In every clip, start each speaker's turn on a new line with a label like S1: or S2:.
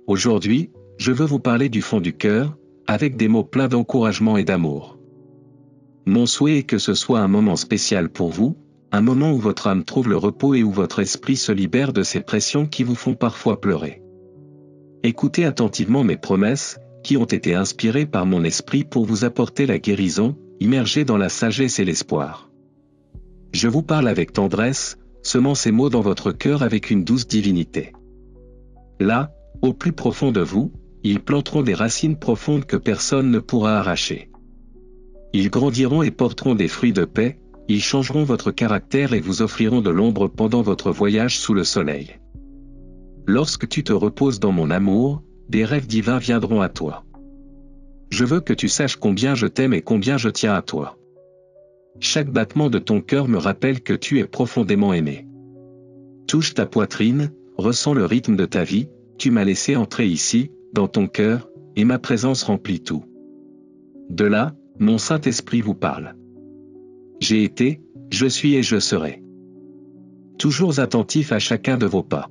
S1: Aujourd'hui, je veux vous parler du fond du cœur, avec des mots pleins d'encouragement et d'amour. Mon souhait est que ce soit un moment spécial pour vous, un moment où votre âme trouve le repos et où votre esprit se libère de ces pressions qui vous font parfois pleurer. Écoutez attentivement mes promesses, qui ont été inspirées par mon esprit pour vous apporter la guérison, immergée dans la sagesse et l'espoir. Je vous parle avec tendresse, semant ces mots dans votre cœur avec une douce divinité. Là, au plus profond de vous, ils planteront des racines profondes que personne ne pourra arracher. Ils grandiront et porteront des fruits de paix, ils changeront votre caractère et vous offriront de l'ombre pendant votre voyage sous le soleil. Lorsque tu te reposes dans mon amour, des rêves divins viendront à toi. Je veux que tu saches combien je t'aime et combien je tiens à toi. Chaque battement de ton cœur me rappelle que tu es profondément aimé. Touche ta poitrine, ressens le rythme de ta vie, tu m'as laissé entrer ici, dans ton cœur, et ma présence remplit tout. De là, mon Saint-Esprit vous parle. J'ai été, je suis et je serai. Toujours attentif à chacun de vos pas.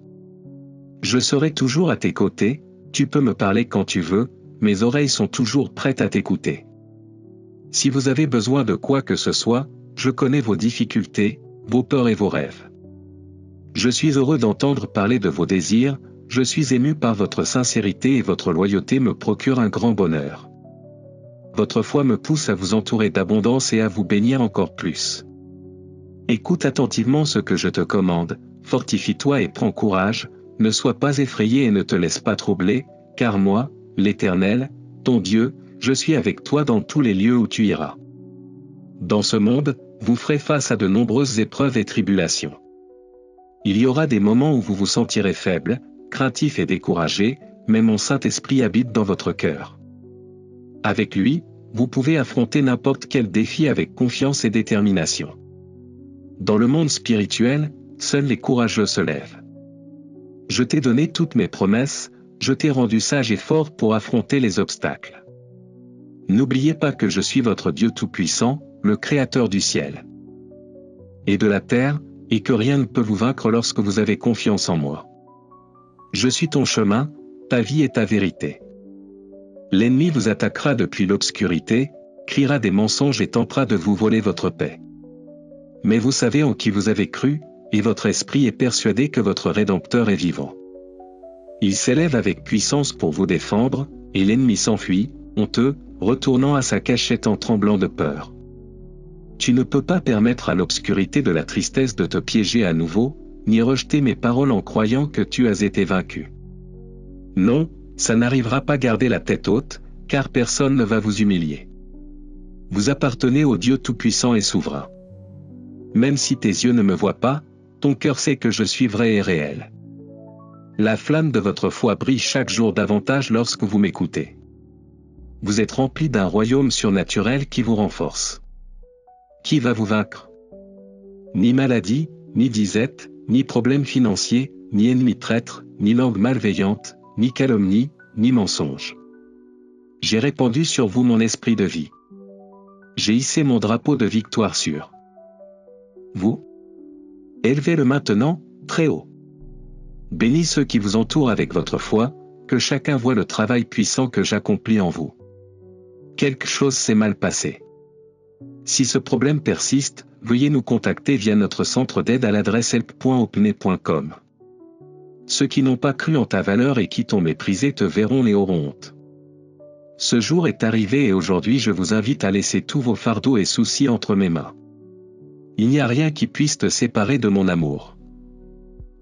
S1: Je serai toujours à tes côtés, tu peux me parler quand tu veux, mes oreilles sont toujours prêtes à t'écouter. Si vous avez besoin de quoi que ce soit, je connais vos difficultés, vos peurs et vos rêves. Je suis heureux d'entendre parler de vos désirs, je suis ému par votre sincérité et votre loyauté me procure un grand bonheur. Votre foi me pousse à vous entourer d'abondance et à vous bénir encore plus. Écoute attentivement ce que je te commande, fortifie-toi et prends courage, ne sois pas effrayé et ne te laisse pas troubler, car moi, l'Éternel, ton Dieu, je suis avec toi dans tous les lieux où tu iras. Dans ce monde, vous ferez face à de nombreuses épreuves et tribulations. Il y aura des moments où vous vous sentirez faible, craintif et découragé, mais mon Saint-Esprit habite dans votre cœur. Avec lui, vous pouvez affronter n'importe quel défi avec confiance et détermination. Dans le monde spirituel, seuls les courageux se lèvent. Je t'ai donné toutes mes promesses, je t'ai rendu sage et fort pour affronter les obstacles. N'oubliez pas que je suis votre Dieu Tout-Puissant, le Créateur du ciel et de la terre, et que rien ne peut vous vaincre lorsque vous avez confiance en moi. Je suis ton chemin, ta vie et ta vérité. L'ennemi vous attaquera depuis l'obscurité, criera des mensonges et tentera de vous voler votre paix. Mais vous savez en qui vous avez cru, et votre esprit est persuadé que votre Rédempteur est vivant. Il s'élève avec puissance pour vous défendre, et l'ennemi s'enfuit, honteux, retournant à sa cachette en tremblant de peur. Tu ne peux pas permettre à l'obscurité de la tristesse de te piéger à nouveau, ni rejeter mes paroles en croyant que tu as été vaincu. Non, ça n'arrivera pas. Gardez la tête haute, car personne ne va vous humilier. Vous appartenez au Dieu Tout-Puissant et Souverain. Même si tes yeux ne me voient pas, ton cœur sait que je suis vrai et réel. La flamme de votre foi brille chaque jour davantage lorsque vous m'écoutez. Vous êtes rempli d'un royaume surnaturel qui vous renforce. Qui va vous vaincre? Ni maladie, ni disette, ni problème financier, ni ennemi traître, ni langue malveillante, ni calomnie, ni mensonge. J'ai répandu sur vous mon esprit de vie. J'ai hissé mon drapeau de victoire sur vous. Élevez-le maintenant, très haut. Bénis ceux qui vous entourent avec votre foi, que chacun voie le travail puissant que j'accomplis en vous. Quelque chose s'est mal passé. Si ce problème persiste, veuillez nous contacter via notre centre d'aide à l'adresse help.opne.com. Ceux qui n'ont pas cru en ta valeur et qui t'ont méprisé te verront et auront honte. Ce jour est arrivé et aujourd'hui je vous invite à laisser tous vos fardeaux et soucis entre mes mains. Il n'y a rien qui puisse te séparer de mon amour.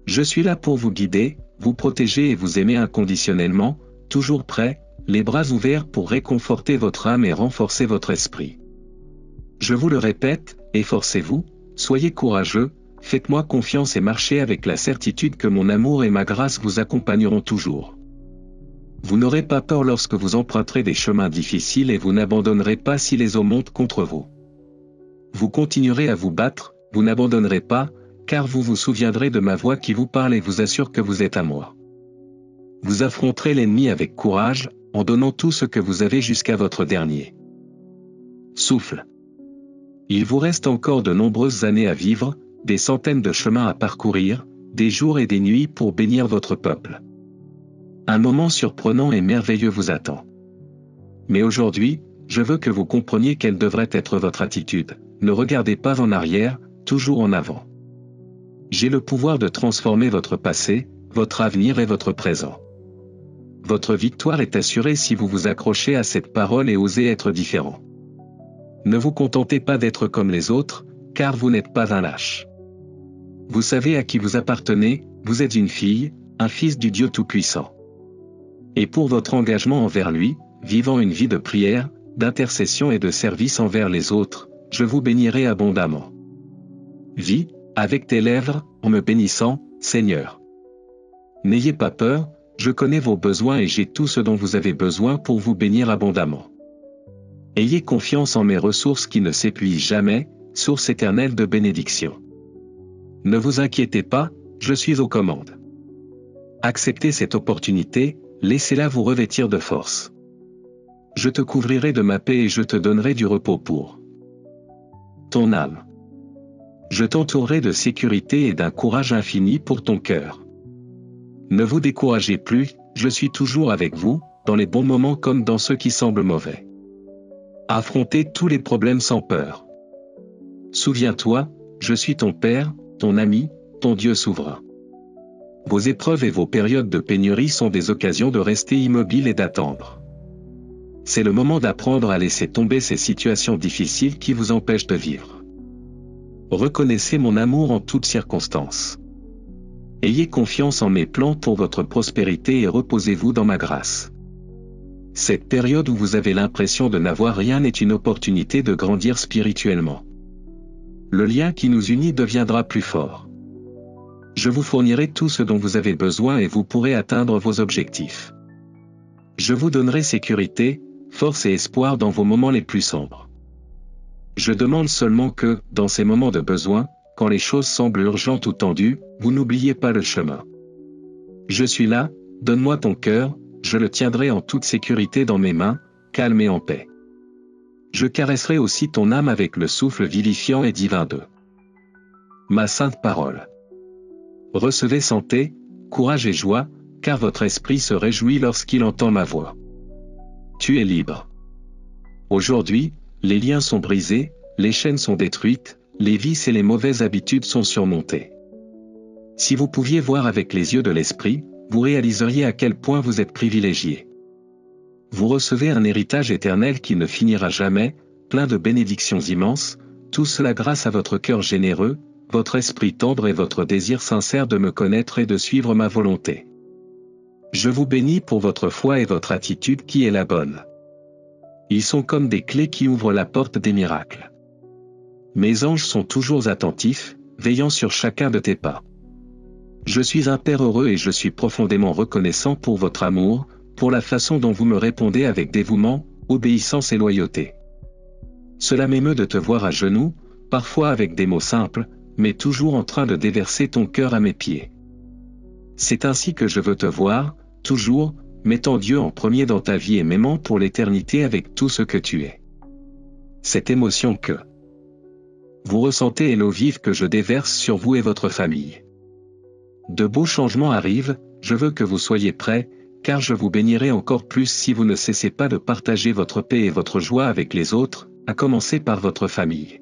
S1: Je suis là pour vous guider, vous protéger et vous aimer inconditionnellement, toujours prêt, les bras ouverts pour réconforter votre âme et renforcer votre esprit. Je vous le répète, efforcez-vous, soyez courageux, faites-moi confiance et marchez avec la certitude que mon amour et ma grâce vous accompagneront toujours. Vous n'aurez pas peur lorsque vous emprunterez des chemins difficiles et vous n'abandonnerez pas si les eaux montent contre vous. Vous continuerez à vous battre, vous n'abandonnerez pas, car vous vous souviendrez de ma voix qui vous parle et vous assure que vous êtes à moi. Vous affronterez l'ennemi avec courage, en donnant tout ce que vous avez jusqu'à votre dernier souffle. Il vous reste encore de nombreuses années à vivre, des centaines de chemins à parcourir, des jours et des nuits pour bénir votre peuple. Un moment surprenant et merveilleux vous attend. Mais aujourd'hui, je veux que vous compreniez quelle devrait être votre attitude. Ne regardez pas en arrière, toujours en avant. J'ai le pouvoir de transformer votre passé, votre avenir et votre présent. Votre victoire est assurée si vous vous accrochez à cette parole et osez être différent. Ne vous contentez pas d'être comme les autres, car vous n'êtes pas un lâche. Vous savez à qui vous appartenez, vous êtes une fille, un fils du Dieu Tout-Puissant. Et pour votre engagement envers lui, vivant une vie de prière, d'intercession et de service envers les autres, je vous bénirai abondamment. Vis, avec tes lèvres, en me bénissant, Seigneur. N'ayez pas peur, je connais vos besoins et j'ai tout ce dont vous avez besoin pour vous bénir abondamment. Ayez confiance en mes ressources qui ne s'épuisent jamais, source éternelle de bénédiction. Ne vous inquiétez pas, je suis aux commandes. Acceptez cette opportunité, laissez-la vous revêtir de force. Je te couvrirai de ma paix et je te donnerai du repos pour ton âme. Je t'entourerai de sécurité et d'un courage infini pour ton cœur. Ne vous découragez plus, je suis toujours avec vous, dans les bons moments comme dans ceux qui semblent mauvais. Affrontez tous les problèmes sans peur. Souviens-toi, je suis ton Père, ton ami, ton Dieu souverain. Vos épreuves et vos périodes de pénurie sont des occasions de rester immobile et d'attendre. C'est le moment d'apprendre à laisser tomber ces situations difficiles qui vous empêchent de vivre. Reconnaissez mon amour en toutes circonstances. Ayez confiance en mes plans pour votre prospérité et reposez-vous dans ma grâce. Cette période où vous avez l'impression de n'avoir rien est une opportunité de grandir spirituellement. Le lien qui nous unit deviendra plus fort. Je vous fournirai tout ce dont vous avez besoin et vous pourrez atteindre vos objectifs. Je vous donnerai sécurité, force et espoir dans vos moments les plus sombres. Je demande seulement que, dans ces moments de besoin, quand les choses semblent urgentes ou tendues, vous n'oubliez pas le chemin. Je suis là, donne-moi ton cœur, je le tiendrai en toute sécurité dans mes mains, calme et en paix. Je caresserai aussi ton âme avec le souffle vivifiant et divin de ma sainte parole. Recevez santé, courage et joie, car votre esprit se réjouit lorsqu'il entend ma voix. Tu es libre. Aujourd'hui, les liens sont brisés, les chaînes sont détruites, les vices et les mauvaises habitudes sont surmontées. Si vous pouviez voir avec les yeux de l'esprit, vous réaliseriez à quel point vous êtes privilégié. Vous recevez un héritage éternel qui ne finira jamais, plein de bénédictions immenses, tout cela grâce à votre cœur généreux, votre esprit tendre et votre désir sincère de me connaître et de suivre ma volonté. Je vous bénis pour votre foi et votre attitude qui est la bonne. Ils sont comme des clés qui ouvrent la porte des miracles. Mes anges sont toujours attentifs, veillant sur chacun de tes pas. Je suis un Père heureux et je suis profondément reconnaissant pour votre amour, pour la façon dont vous me répondez avec dévouement, obéissance et loyauté. Cela m'émeut de te voir à genoux, parfois avec des mots simples, mais toujours en train de déverser ton cœur à mes pieds. C'est ainsi que je veux te voir, toujours, mettant Dieu en premier dans ta vie et m'aimant pour l'éternité avec tout ce que tu es. Cette émotion que vous ressentez est l'eau vive que je déverse sur vous et votre famille. De beaux changements arrivent, je veux que vous soyez prêts, car je vous bénirai encore plus si vous ne cessez pas de partager votre paix et votre joie avec les autres, à commencer par votre famille.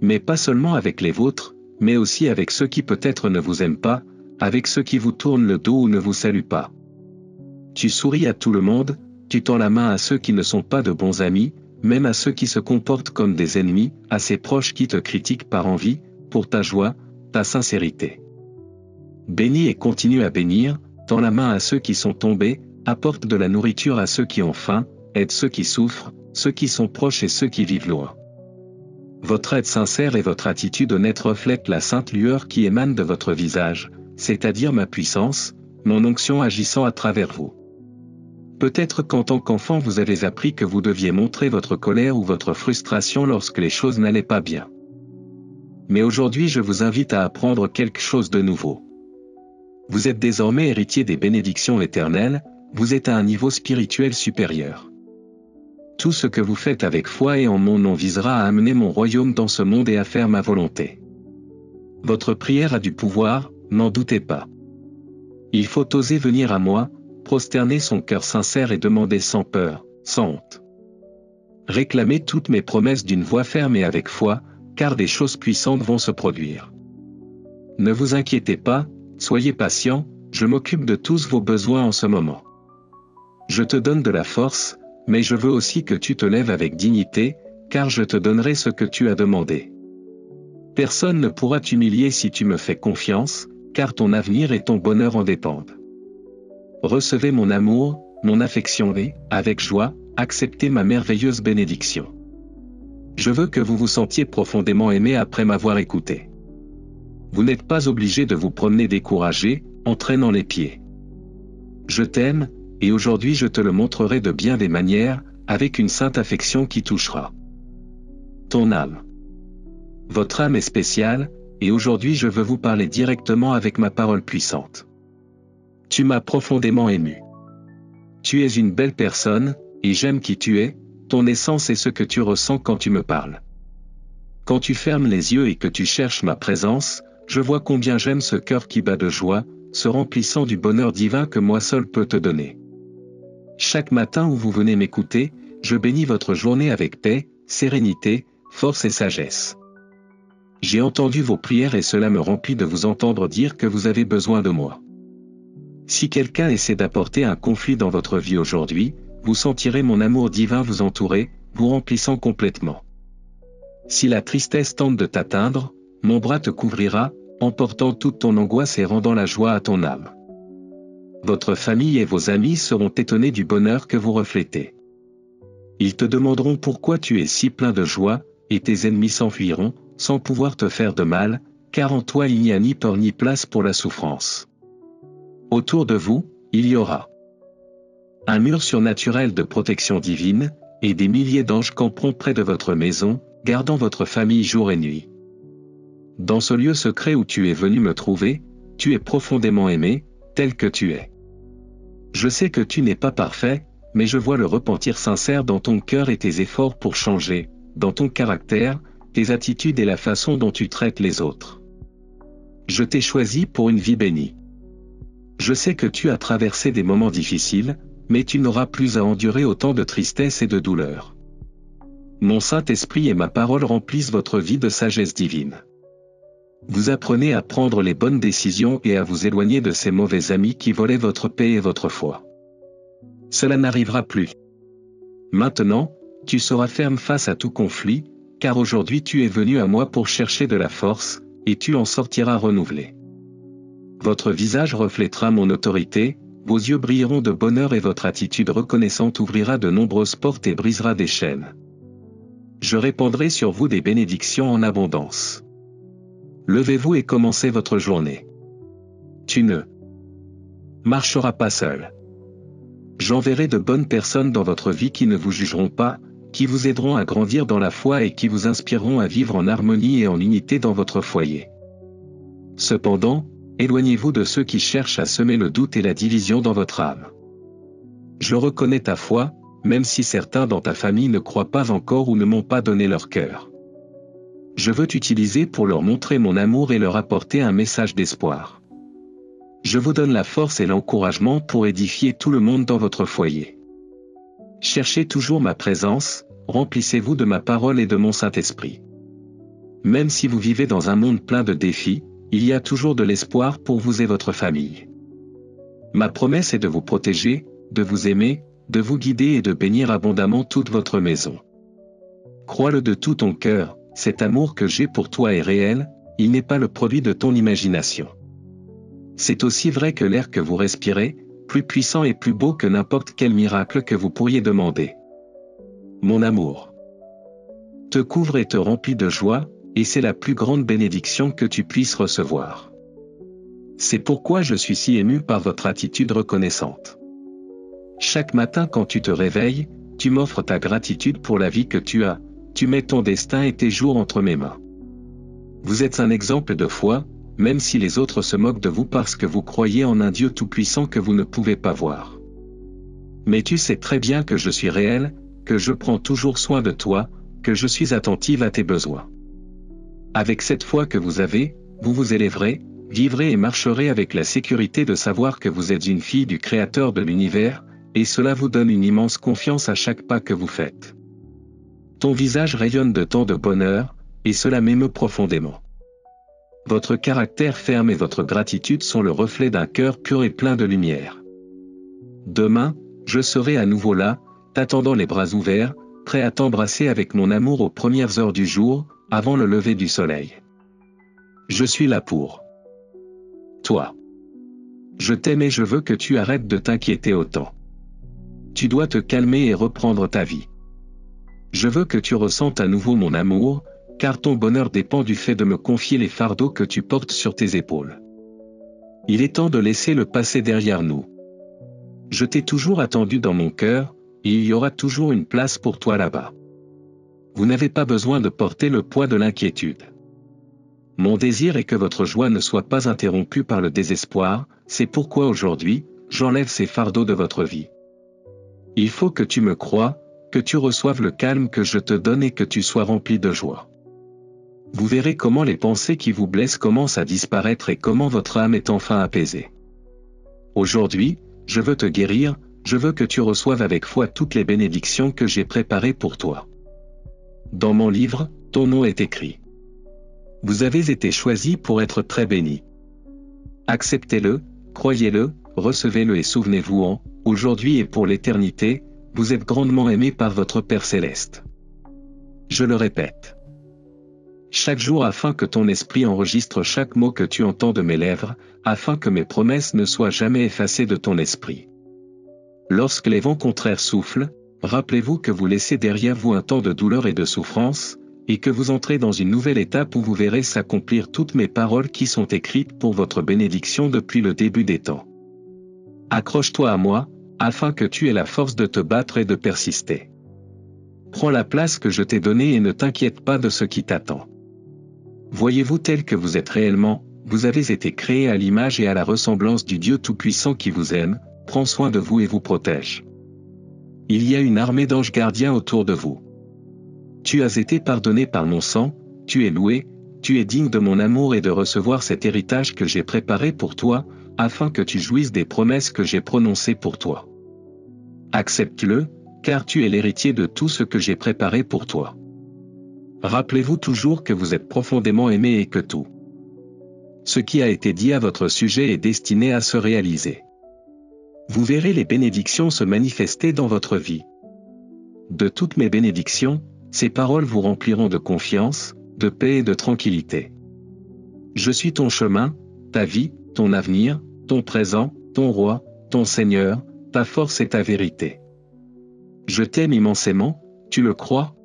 S1: Mais pas seulement avec les vôtres, mais aussi avec ceux qui peut-être ne vous aiment pas, avec ceux qui vous tournent le dos ou ne vous saluent pas. Tu souris à tout le monde, tu tends la main à ceux qui ne sont pas de bons amis, même à ceux qui se comportent comme des ennemis, à ces proches qui te critiquent par envie, pour ta joie, ta sincérité. Bénis et continue à bénir, tends la main à ceux qui sont tombés, apporte de la nourriture à ceux qui ont faim, aide ceux qui souffrent, ceux qui sont proches et ceux qui vivent loin. Votre aide sincère et votre attitude honnête reflètent la sainte lueur qui émane de votre visage, c'est-à-dire ma puissance, mon onction agissant à travers vous. Peut-être qu'en tant qu'enfant vous avez appris que vous deviez montrer votre colère ou votre frustration lorsque les choses n'allaient pas bien. Mais aujourd'hui je vous invite à apprendre quelque chose de nouveau. Vous êtes désormais héritier des bénédictions éternelles, vous êtes à un niveau spirituel supérieur. Tout ce que vous faites avec foi et en mon nom visera à amener mon royaume dans ce monde et à faire ma volonté. Votre prière a du pouvoir, n'en doutez pas. Il faut oser venir à moi, prosterner son cœur sincère et demander sans peur, sans honte. Réclamez toutes mes promesses d'une voix ferme et avec foi, car des choses puissantes vont se produire. Ne vous inquiétez pas, soyez patient, je m'occupe de tous vos besoins en ce moment. Je te donne de la force, mais je veux aussi que tu te lèves avec dignité, car je te donnerai ce que tu as demandé. Personne ne pourra t'humilier si tu me fais confiance, car ton avenir et ton bonheur en dépendent. Recevez mon amour, mon affection et, avec joie, acceptez ma merveilleuse bénédiction. Je veux que vous vous sentiez profondément aimé après m'avoir écouté. Vous n'êtes pas obligé de vous promener découragé, en traînant les pieds. Je t'aime, et aujourd'hui je te le montrerai de bien des manières, avec une sainte affection qui touchera ton âme. Votre âme est spéciale, et aujourd'hui je veux vous parler directement avec ma parole puissante. Tu m'as profondément ému. Tu es une belle personne, et j'aime qui tu es, ton essence et ce que tu ressens quand tu me parles. Quand tu fermes les yeux et que tu cherches ma présence, je vois combien j'aime ce cœur qui bat de joie, se remplissant du bonheur divin que moi seul peux te donner. Chaque matin où vous venez m'écouter, je bénis votre journée avec paix, sérénité, force et sagesse. J'ai entendu vos prières et cela me remplit de vous entendre dire que vous avez besoin de moi. Si quelqu'un essaie d'apporter un conflit dans votre vie aujourd'hui, vous sentirez mon amour divin vous entourer, vous remplissant complètement. Si la tristesse tente de t'atteindre, mon bras te couvrira, emportant toute ton angoisse et rendant la joie à ton âme. Votre famille et vos amis seront étonnés du bonheur que vous reflétez. Ils te demanderont pourquoi tu es si plein de joie, et tes ennemis s'enfuiront, sans pouvoir te faire de mal, car en toi il n'y a ni peur ni place pour la souffrance. Autour de vous, il y aura un mur surnaturel de protection divine, et des milliers d'anges camperont près de votre maison, gardant votre famille jour et nuit. Dans ce lieu secret où tu es venu me trouver, tu es profondément aimé, tel que tu es. Je sais que tu n'es pas parfait, mais je vois le repentir sincère dans ton cœur et tes efforts pour changer, dans ton caractère, tes attitudes et la façon dont tu traites les autres. Je t'ai choisi pour une vie bénie. Je sais que tu as traversé des moments difficiles, mais tu n'auras plus à endurer autant de tristesse et de douleur. Mon Saint-Esprit et ma parole remplissent votre vie de sagesse divine. Vous apprenez à prendre les bonnes décisions et à vous éloigner de ces mauvais amis qui volaient votre paix et votre foi. Cela n'arrivera plus. Maintenant, tu seras ferme face à tout conflit, car aujourd'hui tu es venu à moi pour chercher de la force, et tu en sortiras renouvelé. Votre visage reflètera mon autorité, vos yeux brilleront de bonheur et votre attitude reconnaissante ouvrira de nombreuses portes et brisera des chaînes. Je répandrai sur vous des bénédictions en abondance. Levez-vous et commencez votre journée. Tu ne marcheras pas seul. J'enverrai de bonnes personnes dans votre vie qui ne vous jugeront pas, qui vous aideront à grandir dans la foi et qui vous inspireront à vivre en harmonie et en unité dans votre foyer. Cependant, éloignez-vous de ceux qui cherchent à semer le doute et la division dans votre âme. Je reconnais ta foi, même si certains dans ta famille ne croient pas encore ou ne m'ont pas donné leur cœur. Je veux t'utiliser pour leur montrer mon amour et leur apporter un message d'espoir. Je vous donne la force et l'encouragement pour édifier tout le monde dans votre foyer. Cherchez toujours ma présence, remplissez-vous de ma parole et de mon Saint-Esprit. Même si vous vivez dans un monde plein de défis, il y a toujours de l'espoir pour vous et votre famille. Ma promesse est de vous protéger, de vous aimer, de vous guider et de bénir abondamment toute votre maison. Crois-le de tout ton cœur, cet amour que j'ai pour toi est réel, il n'est pas le produit de ton imagination. C'est aussi vrai que l'air que vous respirez, plus puissant et plus beau que n'importe quel miracle que vous pourriez demander. Mon amour te couvre et te remplit de joie, et c'est la plus grande bénédiction que tu puisses recevoir. C'est pourquoi je suis si ému par votre attitude reconnaissante. Chaque matin quand tu te réveilles, tu m'offres ta gratitude pour la vie que tu as, tu mets ton destin et tes jours entre mes mains. Vous êtes un exemple de foi, même si les autres se moquent de vous parce que vous croyez en un Dieu tout-puissant que vous ne pouvez pas voir. Mais tu sais très bien que je suis réel, que je prends toujours soin de toi, que je suis attentive à tes besoins. Avec cette foi que vous avez, vous vous élèverez, vivrez et marcherez avec la sécurité de savoir que vous êtes une fille du Créateur de l'univers, et cela vous donne une immense confiance à chaque pas que vous faites. Ton visage rayonne de tant de bonheur, et cela m'émeut profondément. Votre caractère ferme et votre gratitude sont le reflet d'un cœur pur et plein de lumière. Demain, je serai à nouveau là, t'attendant les bras ouverts, prêt à t'embrasser avec mon amour aux premières heures du jour, avant le lever du soleil. Je suis là pour toi. Je t'aime et je veux que tu arrêtes de t'inquiéter autant. Tu dois te calmer et reprendre ta vie. Je veux que tu ressentes à nouveau mon amour, car ton bonheur dépend du fait de me confier les fardeaux que tu portes sur tes épaules. Il est temps de laisser le passé derrière nous. Je t'ai toujours attendu dans mon cœur, et il y aura toujours une place pour toi là-bas. Vous n'avez pas besoin de porter le poids de l'inquiétude. Mon désir est que votre joie ne soit pas interrompue par le désespoir, c'est pourquoi aujourd'hui, j'enlève ces fardeaux de votre vie. Il faut que tu me croies, que tu reçoives le calme que je te donne et que tu sois rempli de joie. Vous verrez comment les pensées qui vous blessent commencent à disparaître et comment votre âme est enfin apaisée. Aujourd'hui, je veux te guérir, je veux que tu reçoives avec foi toutes les bénédictions que j'ai préparées pour toi. Dans mon livre, ton nom est écrit. Vous avez été choisi pour être très béni. Acceptez-le, croyez-le, recevez-le et souvenez-vous aujourd'hui et pour l'éternité, vous êtes grandement aimé par votre Père Céleste. Je le répète. Chaque jour afin que ton esprit enregistre chaque mot que tu entends de mes lèvres, afin que mes promesses ne soient jamais effacées de ton esprit. Lorsque les vents contraires soufflent, rappelez-vous que vous laissez derrière vous un temps de douleur et de souffrance, et que vous entrez dans une nouvelle étape où vous verrez s'accomplir toutes mes paroles qui sont écrites pour votre bénédiction depuis le début des temps. Accroche-toi à moi, afin que tu aies la force de te battre et de persister. Prends la place que je t'ai donnée et ne t'inquiète pas de ce qui t'attend. Voyez-vous tel que vous êtes réellement, vous avez été créé à l'image et à la ressemblance du Dieu Tout-Puissant qui vous aime, prend soin de vous et vous protège. Il y a une armée d'anges gardiens autour de vous. Tu as été pardonné par mon sang, tu es loué, tu es digne de mon amour et de recevoir cet héritage que j'ai préparé pour toi, afin que tu jouisses des promesses que j'ai prononcées pour toi. Accepte-le, car tu es l'héritier de tout ce que j'ai préparé pour toi. Rappelez-vous toujours que vous êtes profondément aimé et que tout ce qui a été dit à votre sujet est destiné à se réaliser. Vous verrez les bénédictions se manifester dans votre vie. De toutes mes bénédictions, ces paroles vous rempliront de confiance, de paix et de tranquillité. Je suis ton chemin, ta vie, ton avenir, ton présent, ton roi, ton Seigneur, ta force et ta vérité. Je t'aime immensément, tu le crois?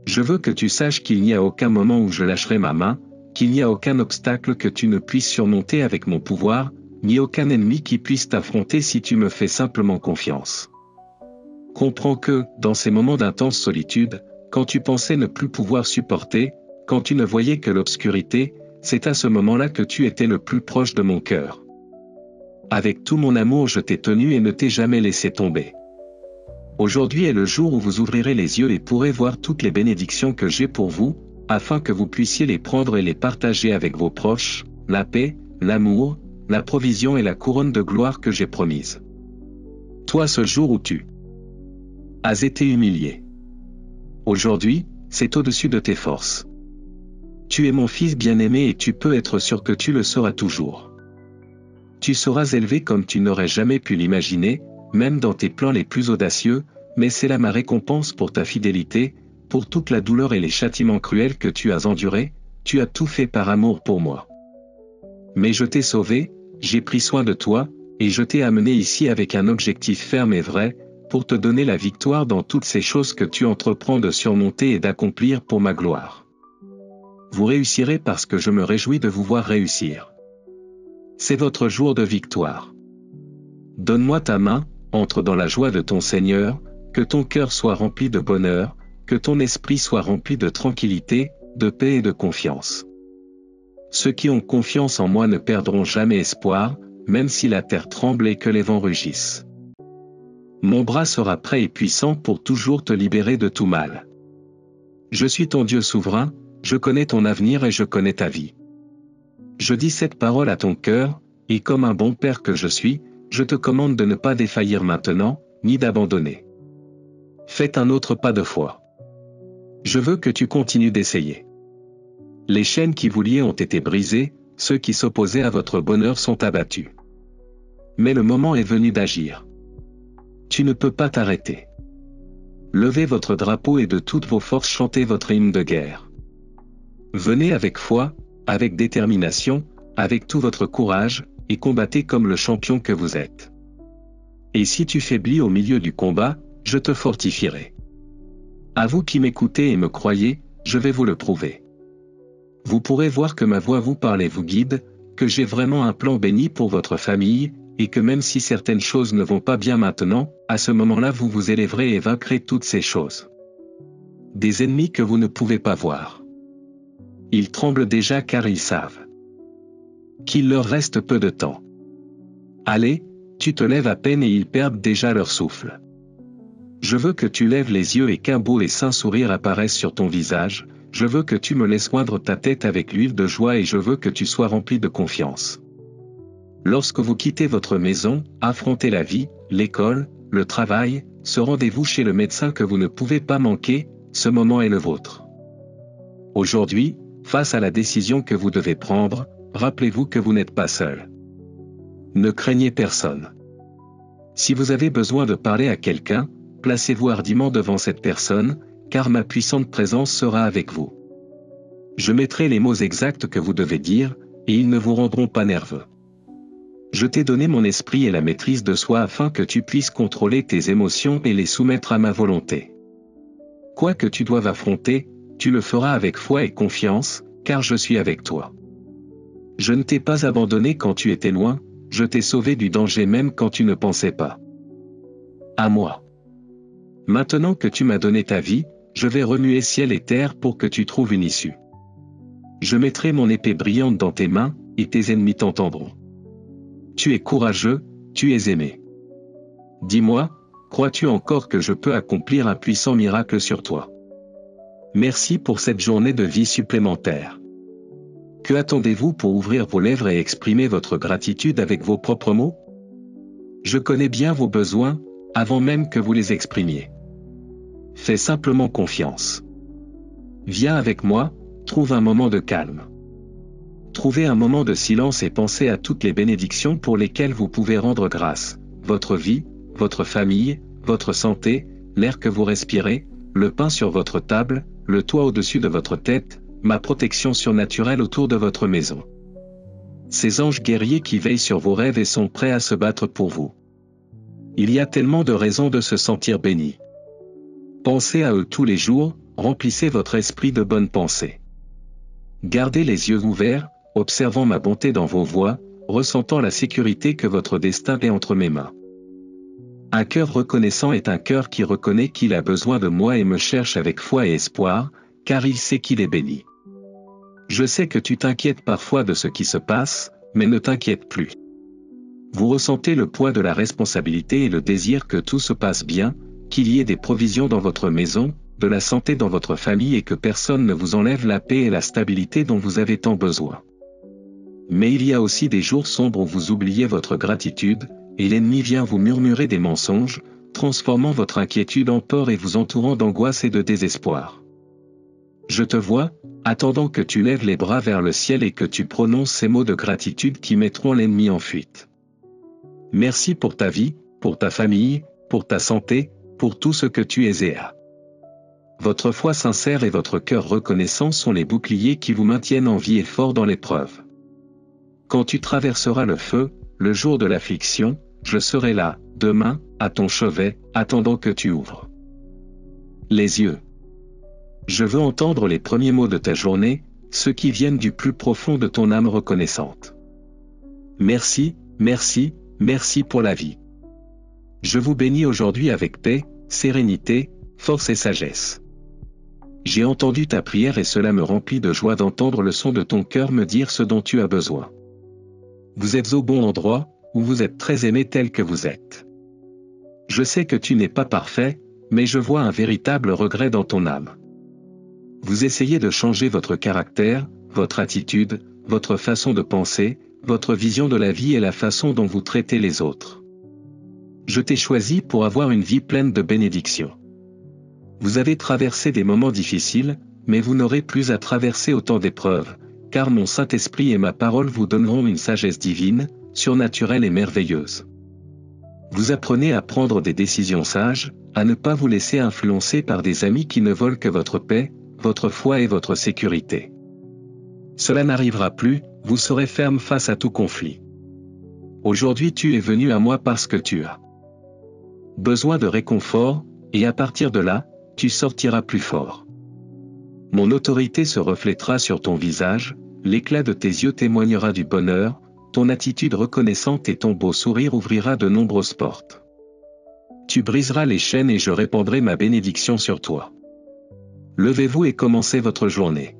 S1: Je veux que tu saches qu'il n'y a aucun moment où je lâcherai ma main, qu'il n'y a aucun obstacle que tu ne puisses surmonter avec mon pouvoir, ni aucun ennemi qui puisse t'affronter si tu me fais simplement confiance. Comprends que, dans ces moments d'intense solitude, quand tu pensais ne plus pouvoir supporter, quand tu ne voyais que l'obscurité, c'est à ce moment-là que tu étais le plus proche de mon cœur. Avec tout mon amour je t'ai tenu et ne t'ai jamais laissé tomber. Aujourd'hui est le jour où vous ouvrirez les yeux et pourrez voir toutes les bénédictions que j'ai pour vous, afin que vous puissiez les prendre et les partager avec vos proches, la paix, l'amour, la provision et la couronne de gloire que j'ai promise. Toi ce jour où tu as été humilié. Aujourd'hui, c'est au-dessus de tes forces. Tu es mon fils bien-aimé et tu peux être sûr que tu le seras toujours. Tu seras élevé comme tu n'aurais jamais pu l'imaginer, même dans tes plans les plus audacieux, mais c'est là ma récompense pour ta fidélité, pour toute la douleur et les châtiments cruels que tu as endurés, tu as tout fait par amour pour moi. Mais je t'ai sauvé, j'ai pris soin de toi, et je t'ai amené ici avec un objectif ferme et vrai, pour te donner la victoire dans toutes ces choses que tu entreprends de surmonter et d'accomplir pour ma gloire. Vous réussirez parce que je me réjouis de vous voir réussir. C'est votre jour de victoire. Donne-moi ta main, entre dans la joie de ton Seigneur, que ton cœur soit rempli de bonheur, que ton esprit soit rempli de tranquillité, de paix et de confiance. Ceux qui ont confiance en moi ne perdront jamais espoir, même si la terre tremble et que les vents rugissent. Mon bras sera prêt et puissant pour toujours te libérer de tout mal. Je suis ton Dieu souverain, je connais ton avenir et je connais ta vie. Je dis cette parole à ton cœur, et comme un bon père que je suis, je te commande de ne pas défaillir maintenant, ni d'abandonner. Faites un autre pas de foi. Je veux que tu continues d'essayer. Les chaînes qui vous liaient ont été brisées, ceux qui s'opposaient à votre bonheur sont abattus. Mais le moment est venu d'agir. Tu ne peux pas t'arrêter. Levez votre drapeau et de toutes vos forces chantez votre hymne de guerre. Venez avec foi, avec détermination, avec tout votre courage, et combattez comme le champion que vous êtes. Et si tu faiblis au milieu du combat, je te fortifierai. À vous qui m'écoutez et me croyez, je vais vous le prouver. Vous pourrez voir que ma voix vous parle et vous guide, que j'ai vraiment un plan béni pour votre famille, et que même si certaines choses ne vont pas bien maintenant, à ce moment-là vous vous élèverez et vaincrez toutes ces choses. Des ennemis que vous ne pouvez pas voir. Ils tremblent déjà car ils savent qu'il leur reste peu de temps. Allez, tu te lèves à peine et ils perdent déjà leur souffle. Je veux que tu lèves les yeux et qu'un beau et saint sourire apparaisse sur ton visage, je veux que tu me laisses oindre ta tête avec l'huile de joie et je veux que tu sois rempli de confiance. Lorsque vous quittez votre maison, affrontez la vie, l'école, le travail, ce rendez-vous chez le médecin que vous ne pouvez pas manquer, ce moment est le vôtre. Aujourd'hui, face à la décision que vous devez prendre, rappelez-vous que vous n'êtes pas seul. Ne craignez personne. Si vous avez besoin de parler à quelqu'un, placez-vous hardiment devant cette personne, car ma puissante présence sera avec vous. Je mettrai les mots exacts que vous devez dire, et ils ne vous rendront pas nerveux. Je t'ai donné mon esprit et la maîtrise de soi afin que tu puisses contrôler tes émotions et les soumettre à ma volonté. Quoi que tu doives affronter, tu le feras avec foi et confiance, car je suis avec toi. Je ne t'ai pas abandonné quand tu étais loin, je t'ai sauvé du danger même quand tu ne pensais pas à moi. Maintenant que tu m'as donné ta vie, je vais remuer ciel et terre pour que tu trouves une issue. Je mettrai mon épée brillante dans tes mains, et tes ennemis t'entendront. Tu es courageux, tu es aimé. Dis-moi, crois-tu encore que je peux accomplir un puissant miracle sur toi? Merci pour cette journée de vie supplémentaire. Que attendez-vous pour ouvrir vos lèvres et exprimer votre gratitude avec vos propres mots? Je connais bien vos besoins, avant même que vous les exprimiez. Fais simplement confiance. Viens avec moi, trouve un moment de calme. Trouvez un moment de silence et pensez à toutes les bénédictions pour lesquelles vous pouvez rendre grâce, votre vie, votre famille, votre santé, l'air que vous respirez, le pain sur votre table, le toit au-dessus de votre tête, ma protection surnaturelle autour de votre maison. Ces anges guerriers qui veillent sur vos rêves et sont prêts à se battre pour vous. Il y a tellement de raisons de se sentir béni. Pensez à eux tous les jours, remplissez votre esprit de bonnes pensées. Gardez les yeux ouverts, observant ma bonté dans vos voies, ressentant la sécurité que votre destin est entre mes mains. Un cœur reconnaissant est un cœur qui reconnaît qu'il a besoin de moi et me cherche avec foi et espoir, car il sait qu'il est béni. Je sais que tu t'inquiètes parfois de ce qui se passe, mais ne t'inquiète plus. Vous ressentez le poids de la responsabilité et le désir que tout se passe bien, qu'il y ait des provisions dans votre maison, de la santé dans votre famille et que personne ne vous enlève la paix et la stabilité dont vous avez tant besoin. Mais il y a aussi des jours sombres où vous oubliez votre gratitude, et l'ennemi vient vous murmurer des mensonges, transformant votre inquiétude en peur et vous entourant d'angoisse et de désespoir. Je te vois, attendant que tu lèves les bras vers le ciel et que tu prononces ces mots de gratitude qui mettront l'ennemi en fuite. Merci pour ta vie, pour ta famille, pour ta santé, pour tout ce que tu es et as. Votre foi sincère et votre cœur reconnaissant sont les boucliers qui vous maintiennent en vie et forts dans l'épreuve. Quand tu traverseras le feu, le jour de l'affliction, je serai là, demain, à ton chevet, attendant que tu ouvres les yeux. Je veux entendre les premiers mots de ta journée, ceux qui viennent du plus profond de ton âme reconnaissante. Merci, merci, merci pour la vie. Je vous bénis aujourd'hui avec paix, sérénité, force et sagesse. J'ai entendu ta prière et cela me remplit de joie d'entendre le son de ton cœur me dire ce dont tu as besoin. Vous êtes au bon endroit, où vous êtes très aimé tel que vous êtes. Je sais que tu n'es pas parfait, mais je vois un véritable regret dans ton âme. Vous essayez de changer votre caractère, votre attitude, votre façon de penser, votre vision de la vie et la façon dont vous traitez les autres. Je t'ai choisi pour avoir une vie pleine de bénédictions. Vous avez traversé des moments difficiles, mais vous n'aurez plus à traverser autant d'épreuves, car mon Saint-Esprit et ma parole vous donneront une sagesse divine, surnaturelle et merveilleuse. Vous apprenez à prendre des décisions sages, à ne pas vous laisser influencer par des amis qui ne veulent que votre paix, votre foi et votre sécurité. Cela n'arrivera plus, vous serez ferme face à tout conflit. Aujourd'hui tu es venu à moi parce que tu as besoin de réconfort, et à partir de là, tu sortiras plus fort. Mon autorité se reflètera sur ton visage, l'éclat de tes yeux témoignera du bonheur, ton attitude reconnaissante et ton beau sourire ouvrira de nombreuses portes. Tu briseras les chaînes et je répandrai ma bénédiction sur toi. Levez-vous et commencez votre journée.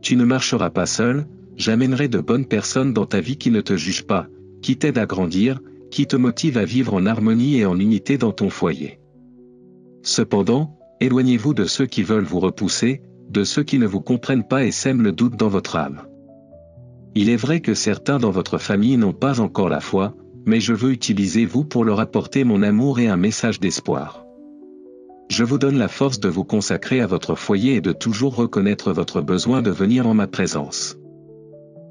S1: Tu ne marcheras pas seul, j'amènerai de bonnes personnes dans ta vie qui ne te jugent pas, qui t'aident à grandir, qui te motivent à vivre en harmonie et en unité dans ton foyer. Cependant, éloignez-vous de ceux qui veulent vous repousser, de ceux qui ne vous comprennent pas et sèment le doute dans votre âme. Il est vrai que certains dans votre famille n'ont pas encore la foi, mais je veux utiliser vous pour leur apporter mon amour et un message d'espoir. Je vous donne la force de vous consacrer à votre foyer et de toujours reconnaître votre besoin de venir en ma présence.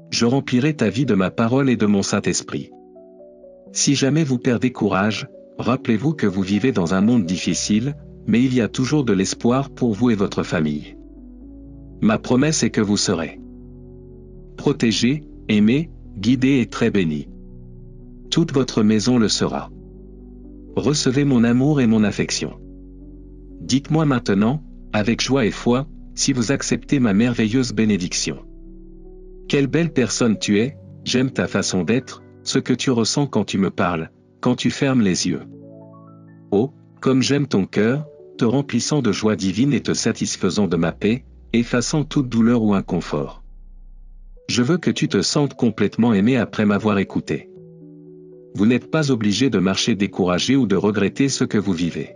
S1: Je remplirai ta vie de ma parole et de mon Saint-Esprit. Si jamais vous perdez courage, rappelez-vous que vous vivez dans un monde difficile, mais il y a toujours de l'espoir pour vous et votre famille. Ma promesse est que vous serez protégé, aimé, guidé et très béni. Toute votre maison le sera. Recevez mon amour et mon affection. Dites-moi maintenant, avec joie et foi, si vous acceptez ma merveilleuse bénédiction. Quelle belle personne tu es, j'aime ta façon d'être, ce que tu ressens quand tu me parles, quand tu fermes les yeux. Oh, comme j'aime ton cœur, te remplissant de joie divine et te satisfaisant de ma paix, effaçant toute douleur ou inconfort. Je veux que tu te sentes complètement aimé après m'avoir écouté. Vous n'êtes pas obligé de marcher découragé ou de regretter ce que vous vivez.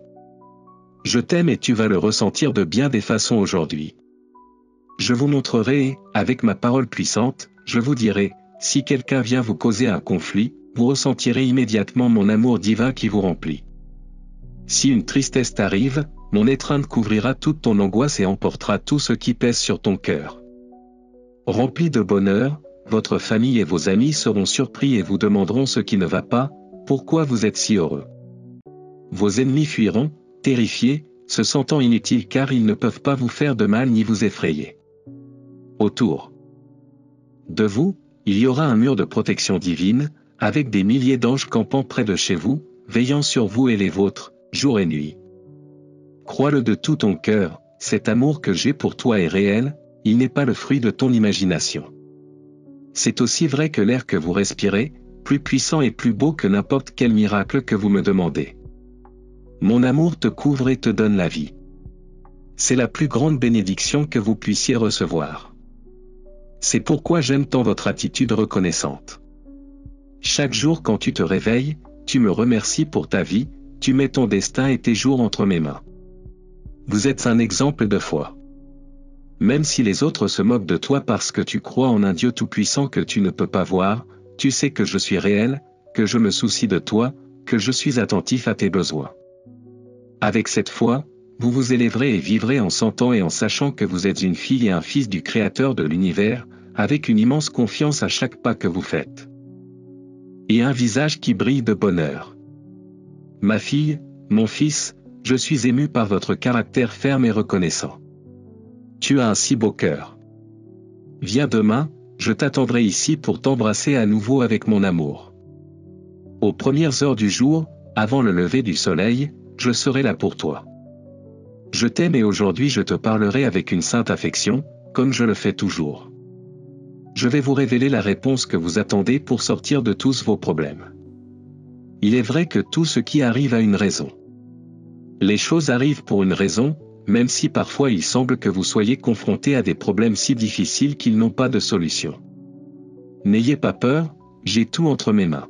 S1: Je t'aime et tu vas le ressentir de bien des façons aujourd'hui. Je vous montrerai, avec ma parole puissante, je vous dirai, si quelqu'un vient vous causer un conflit, vous ressentirez immédiatement mon amour divin qui vous remplit. Si une tristesse t'arrive, mon étreinte couvrira toute ton angoisse et emportera tout ce qui pèse sur ton cœur. Rempli de bonheur, votre famille et vos amis seront surpris et vous demanderont ce qui ne va pas, pourquoi vous êtes si heureux. Vos ennemis fuiront, terrifiés, se sentant inutiles car ils ne peuvent pas vous faire de mal ni vous effrayer. Autour de vous, il y aura un mur de protection divine, avec des milliers d'anges campant près de chez vous, veillant sur vous et les vôtres, jour et nuit. Crois-le de tout ton cœur, cet amour que j'ai pour toi est réel, il n'est pas le fruit de ton imagination. C'est aussi vrai que l'air que vous respirez, plus puissant et plus beau que n'importe quel miracle que vous me demandez. Mon amour te couvre et te donne la vie. C'est la plus grande bénédiction que vous puissiez recevoir. C'est pourquoi j'aime tant votre attitude reconnaissante. Chaque jour quand tu te réveilles, tu me remercies pour ta vie, tu mets ton destin et tes jours entre mes mains. Vous êtes un exemple de foi. Même si les autres se moquent de toi parce que tu crois en un Dieu tout-puissant que tu ne peux pas voir, tu sais que je suis réel, que je me soucie de toi, que je suis attentif à tes besoins. Avec cette foi, vous vous élèverez et vivrez en sentant et en sachant que vous êtes une fille et un fils du Créateur de l'univers, avec une immense confiance à chaque pas que vous faites. Et un visage qui brille de bonheur. Ma fille, mon fils, je suis ému par votre caractère ferme et reconnaissant. Tu as un si beau cœur. Viens demain, je t'attendrai ici pour t'embrasser à nouveau avec mon amour. Aux premières heures du jour, avant le lever du soleil, je serai là pour toi. Je t'aime et aujourd'hui je te parlerai avec une sainte affection, comme je le fais toujours. Je vais vous révéler la réponse que vous attendez pour sortir de tous vos problèmes. Il est vrai que tout ce qui arrive a une raison. Les choses arrivent pour une raison, même si parfois il semble que vous soyez confronté à des problèmes si difficiles qu'ils n'ont pas de solution. N'ayez pas peur, j'ai tout entre mes mains.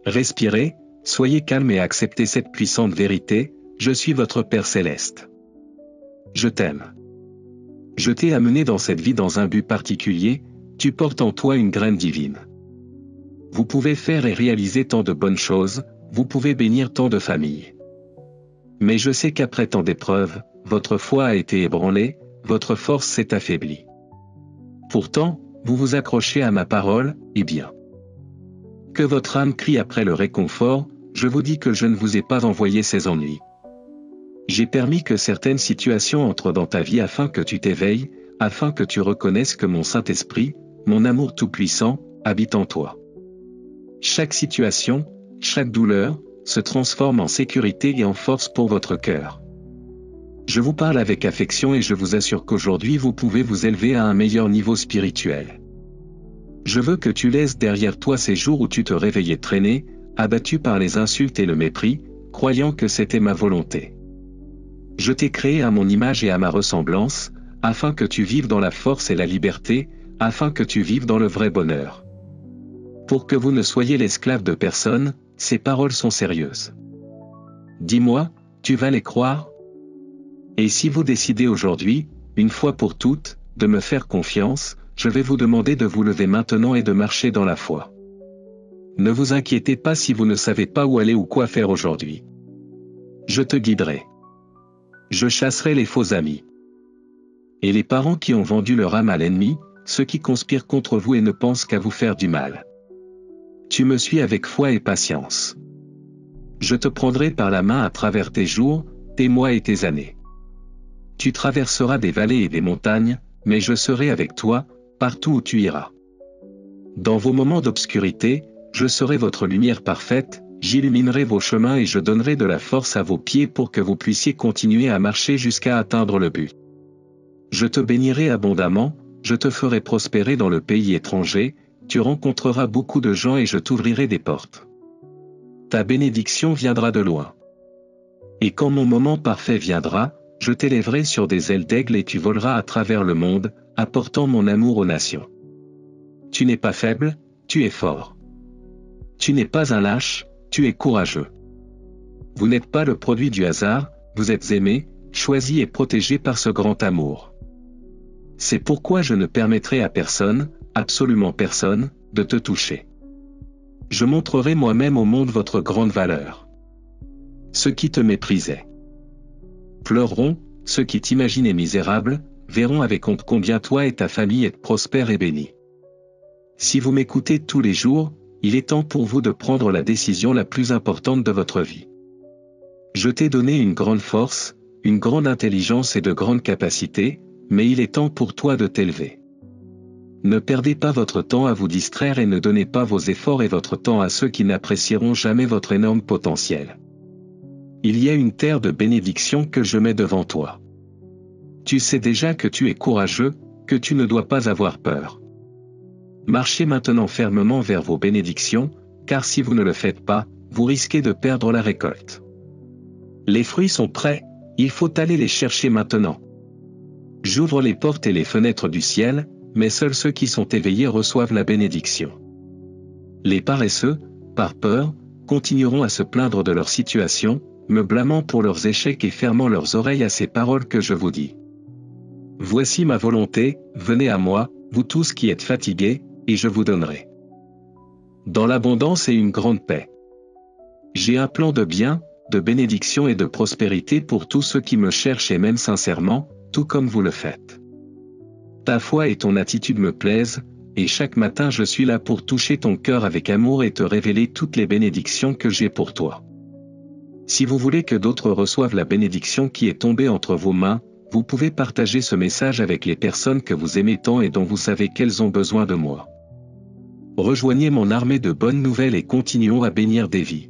S1: Respirez, soyez calme et acceptez cette puissante vérité, je suis votre Père Céleste. Je t'aime. Je t'ai amené dans cette vie dans un but particulier, Tu portes en toi une graine divine. Vous pouvez faire et réaliser tant de bonnes choses, vous pouvez bénir tant de familles. Mais je sais qu'après tant d'épreuves, votre foi a été ébranlée, votre force s'est affaiblie. Pourtant, vous vous accrochez à ma parole, et bien. Que votre âme crie après le réconfort, je vous dis que je ne vous ai pas envoyé ces ennuis. J'ai permis que certaines situations entrent dans ta vie afin que tu t'éveilles, afin que tu reconnaisses que mon Saint-Esprit, mon amour tout-puissant, habite en toi. Chaque situation, chaque douleur, se transforme en sécurité et en force pour votre cœur. Je vous parle avec affection et je vous assure qu'aujourd'hui vous pouvez vous élever à un meilleur niveau spirituel. Je veux que tu laisses derrière toi ces jours où tu te réveillais traîné, abattu par les insultes et le mépris, croyant que c'était ma volonté. Je t'ai créé à mon image et à ma ressemblance, afin que tu vives dans la force et la liberté, afin que tu vives dans le vrai bonheur. Pour que vous ne soyez l'esclave de personne, ces paroles sont sérieuses. Dis-moi, tu vas les croire? Et si vous décidez aujourd'hui, une fois pour toutes, de me faire confiance, je vais vous demander de vous lever maintenant et de marcher dans la foi. Ne vous inquiétez pas si vous ne savez pas où aller ou quoi faire aujourd'hui. Je te guiderai. Je chasserai les faux amis. Et les parents qui ont vendu leur âme à l'ennemi, ceux qui conspirent contre vous et ne pensent qu'à vous faire du mal. Tu me suis avec foi et patience. Je te prendrai par la main à travers tes jours, tes mois et tes années. Tu traverseras des vallées et des montagnes, mais je serai avec toi, partout où tu iras. Dans vos moments d'obscurité, je serai votre lumière parfaite, j'illuminerai vos chemins et je donnerai de la force à vos pieds pour que vous puissiez continuer à marcher jusqu'à atteindre le but. Je te bénirai abondamment, je te ferai prospérer dans le pays étranger, tu rencontreras beaucoup de gens et je t'ouvrirai des portes. Ta bénédiction viendra de loin. Et quand mon moment parfait viendra, je t'élèverai sur des ailes d'aigle et tu voleras à travers le monde, apportant mon amour aux nations. Tu n'es pas faible, tu es fort. Tu n'es pas un lâche, tu es courageux. Vous n'êtes pas le produit du hasard, vous êtes aimé, choisi et protégé par ce grand amour. C'est pourquoi je ne permettrai à personne, absolument personne, de te toucher. Je montrerai moi-même au monde votre grande valeur. Ceux qui te méprisaient pleureront, ceux qui t'imaginaient misérable, verront avec honte combien toi et ta famille êtes prospères et bénis. Si vous m'écoutez tous les jours, il est temps pour vous de prendre la décision la plus importante de votre vie. Je t'ai donné une grande force, une grande intelligence et de grandes capacités, mais il est temps pour toi de t'élever. Ne perdez pas votre temps à vous distraire et ne donnez pas vos efforts et votre temps à ceux qui n'apprécieront jamais votre énorme potentiel. Il y a une terre de bénédiction que je mets devant toi. Tu sais déjà que tu es courageux, que tu ne dois pas avoir peur. Marchez maintenant fermement vers vos bénédictions, car si vous ne le faites pas, vous risquez de perdre la récolte. Les fruits sont prêts, il faut aller les chercher maintenant. J'ouvre les portes et les fenêtres du ciel, mais seuls ceux qui sont éveillés reçoivent la bénédiction. Les paresseux, par peur, continueront à se plaindre de leur situation, me blâmant pour leurs échecs et fermant leurs oreilles à ces paroles que je vous dis. Voici ma volonté, venez à moi, vous tous qui êtes fatigués, et je vous donnerai dans l'abondance et une grande paix. J'ai un plan de bien, de bénédiction et de prospérité pour tous ceux qui me cherchent et m'aiment sincèrement, tout comme vous le faites. Ta foi et ton attitude me plaisent, et chaque matin je suis là pour toucher ton cœur avec amour et te révéler toutes les bénédictions que j'ai pour toi. Si vous voulez que d'autres reçoivent la bénédiction qui est tombée entre vos mains, vous pouvez partager ce message avec les personnes que vous aimez tant et dont vous savez qu'elles ont besoin de moi. Rejoignez mon armée de bonnes nouvelles et continuons à bénir des vies.